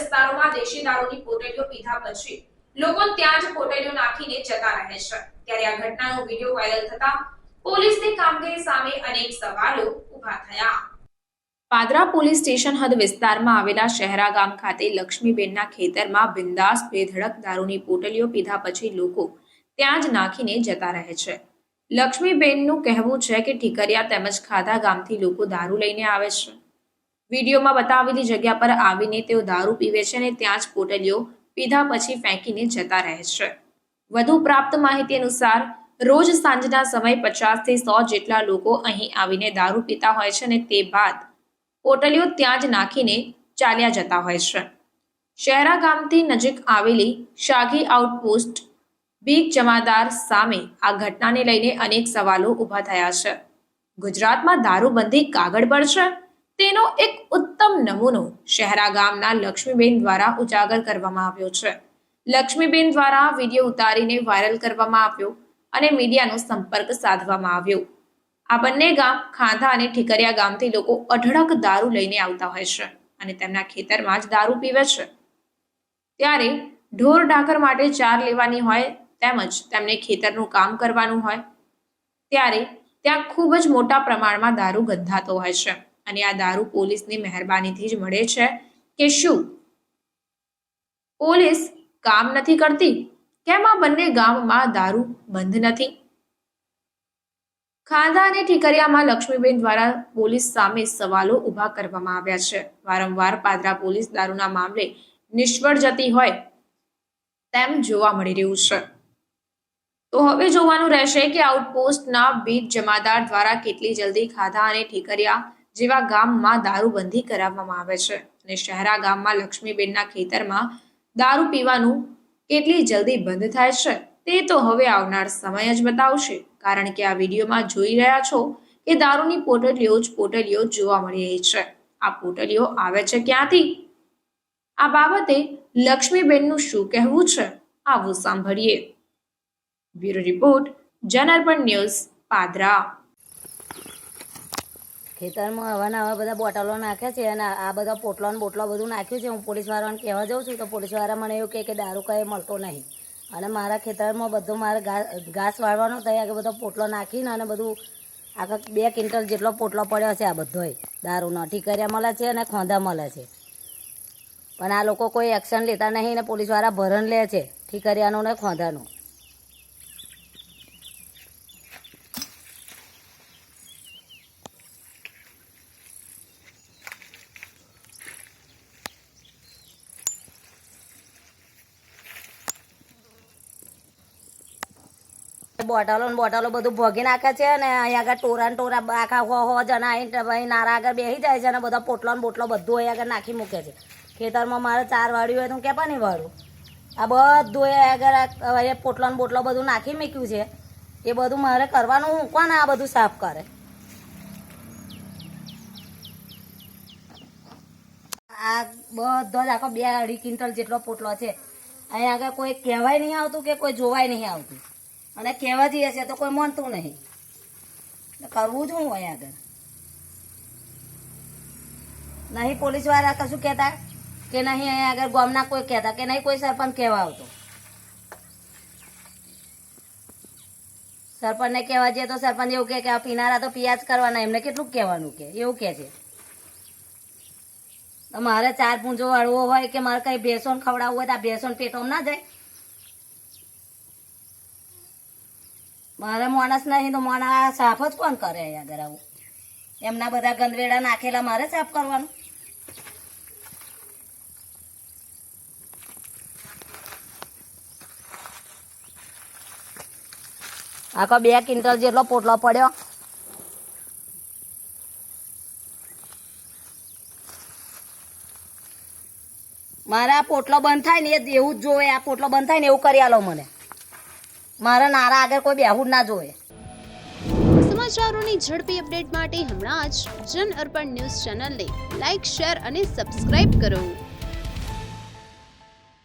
વિસ્તારોમાં દેશી દારૂની પોટલીઓ પીધા પછી લોકો ત્યાં જ પોટલીઓ નાખીને જતા રહે છે। ત્યારે આ ઘટનાનો વિડિયો વાયરલ થતા પોલીસની કામગીરી સામે અનેક સવાલો ઊભા થયા। પાદરા પોલીસ સ્ટેશન હદ વિસ્તારમાં આવેલા શહેરા ગામ ખાતે લક્ષ્મીબેનના ખેતરમાં બિંદાસ બેધડક દારૂની પોટલીઓ પીધા પછી લોકો ત્યાં જ નાખીને જતા રહે છે। લક્ષ્મીબેનનું કહેવું છે કે ઠીકરિયા તેમજ ખાધા ગામથી લોકો દારૂ લઈને આવે છે। વિડીયોમાં બતાવેલી જગ્યા પર આવીને તેઓ દારૂ પીવે છે અને ત્યાં જ પોટલીઓ પીધા પછી ફેંકીને જતા રહે છે। વધુ પ્રાપ્ત માહિતી અનુસાર રોજ સાંજના સમયે 50 થી 100 જેટલા લોકો અહીં આવીને દારૂ પીતા હોય છે અને તે બાદ પોટલીઓ ત્યાં જ નાખીને ચાલ્યા જતા હોય છે। શહેરા ગામથી નજીક આવેલી શાઘી આઉટપોસ્ટ બીગ જમાદાર સામે આ ઘટનાને લઈને અનેક સવાલો ઊભા થયા છે। ગુજરાતમાં દારૂબંધી કાગળ પર છે તેનો એક ઉત્તમ નમૂનો શહેરા ગામના લક્ષ્મીબેન દ્વારા ઉજાગર કરવામાં આવ્યો છે। લક્ષ્મીબેન દ્વારા વિડીયો ઉતારીને વાયરલ કરવામાં આવ્યો અને મીડિયાનો સંપર્ક સાધવામાં આવ્યો। આ બંને ગામ ખાંધા અને ઠીકરિયા ગામથી લોકો અઢળક દારૂ લઈને આવતા હોય છે અને તેમના ખેતરમાં જ દારૂ પીવે છે। ત્યારે ઢોર ઢાકર માટે ચાર લેવાની હોય તેમજ તેમને ખેતરનું કામ કરવાનું હોય ત્યારે ત્યાં ખૂબ જ મોટા પ્રમાણમાં દારૂ ગંધાતો હોય છે અને આ દારૂ પોલીસની મહેરબાનીથી જ મળે છે કે શું પોલીસ કામ નથી કરતી? કેમ આ બંને ગામમાં દારૂ બંધ નથી? ખાંધા અને ઠીકરિયામાં લક્ષ્મીબેન દ્વારા પોલીસ સામે સવાલો ઊભા કરવામાં આવ્યા છે। વારંવાર પાદરા પોલીસ દારૂના મામલે નિષ્ફળ જતી હોય તેમ જોવા મળી રહ્યું છે। તો હવે જોવાનું રહેશે કે આઉટપોસ્ટના બીજ જમાદાર દ્વારા કેટલી જલ્દી ખાંધા અને ઠીકરિયા જેવા ગામમાં દારૂબંધી કરાવવામાં આવે છે અને શહેરા ગામમાં લક્ષ્મીબેનના ખેતરમાં દારૂ પીવાનું કેટલી જલ્દી બંધ થાય છે તે તો હવે આવનાર સમય જ બતાવશે। કારણ કે આ વિડીયોમાં જોઈ રહ્યા છો કે દારૂની પોટલીઓ જોવા મળી રહી છે। આ પોટલીઓ આવે છે ક્યાંથી? આ બાબતે લક્ષ્મીબેનનું શું કહેવું છે આવું સાંભળીએ। Bureau report Janarpan news Padra. ખેતરમાં આવા બધા બોટલો નાખ્યા છે અને આ બધા પોટલો ને બોટલો બધું નાખ્યું છે। હું પોલીસવાળાને કહેવા જાઉં છું તો પોલીસવાળા મને એવું કહે કે દારૂ કંઈ મળતો નહીં અને મારા ખેતરમાં બધું મારે ઘાસ વાળવાનો થાય આગળ બધો પોટલો નાખીને અને બધું આખા 2 ક્વિન્ટલ જેટલો પોટલો પડ્યો છે। આ બધોય દારૂનો ઠીકરિયા મળે છે અને ખોંધા મળે છે પણ આ લોકો કોઈ એક્શન લેતા નહીં ને પોલીસવાળા ભરણ લે છે ઠીકરિયાનું ને ખોંધાનું। બોટલો બધું ભોગી નાખે છે અને અહીંયા આગળ ટોરા આખા હો જણા આવીને નારા આગળ બેસી જાય છે અને બધા પોટલો ને બોટલો બધું અહીંયા આગળ નાખી મૂકે છે। ખેતરમાં મારે 4 વાળ્યું હોય તો હું કેપા નહીં વાળું? આ બધું આગળ પોટલો ને બોટલો બધું નાખી મૂક્યું છે એ બધું મારે કરવાનું। હું કોણ આ બધું સાફ કરે? આ બધો જ આખો 2-2.5 ક્વિન્ટલ જેટલો પોટલો છે। અહીંયા આગળ કોઈ કહેવાય નહીં આવતું કે કોઈ જોવાય નહીં આવતું અને કહેવા જઈએ છે તો કોઈ માનતું નહીં। કરવું જ હું હોય આગળ નહીં પોલીસવાળા કશું કહેતા કે નહીં અહીંયા આગળ ગામના કોઈ કહેતા કે નહીં કોઈ સરપંચ કહેવા આવતો। સરપંચને કહેવા જઈએ તો સરપંચ એવું કહે કે આ પીનારા તો પિયા જ કરવાના, એમને કેટલું કહેવાનું કે એવું કહે છે। તો મારે 4 પૂંજો વાળવો હોય કે મારે કંઈ ભેંસોને ખવડાવવું હોય તો આ ભેંસોને પેટોમાં ના જાય? મારે માણસ નહીં તો માણસ સાફ જ કોણ કરે? આગળ આવું એમના બધા ગંદવેડા નાખેલા મારે સાફ કરવાનું? આખો 2 ક્વિન્ટલ જેટલો પોટલો પડ્યો। મારે આ પોટલો બંધ થાય ને એવું જ જોવે, આ પોટલો બંધ થાય ને એવું કરી આલો મને। મારા નારા આગળ કોઈ બેહું ના જોવે। સમાચારોની ઝડપી અપડેટ માટે હમણાં જ જન અર્પણ ન્યૂઝ ચેનલને લાઇક, શેર અને સબસ્ક્રાઇબ કરો।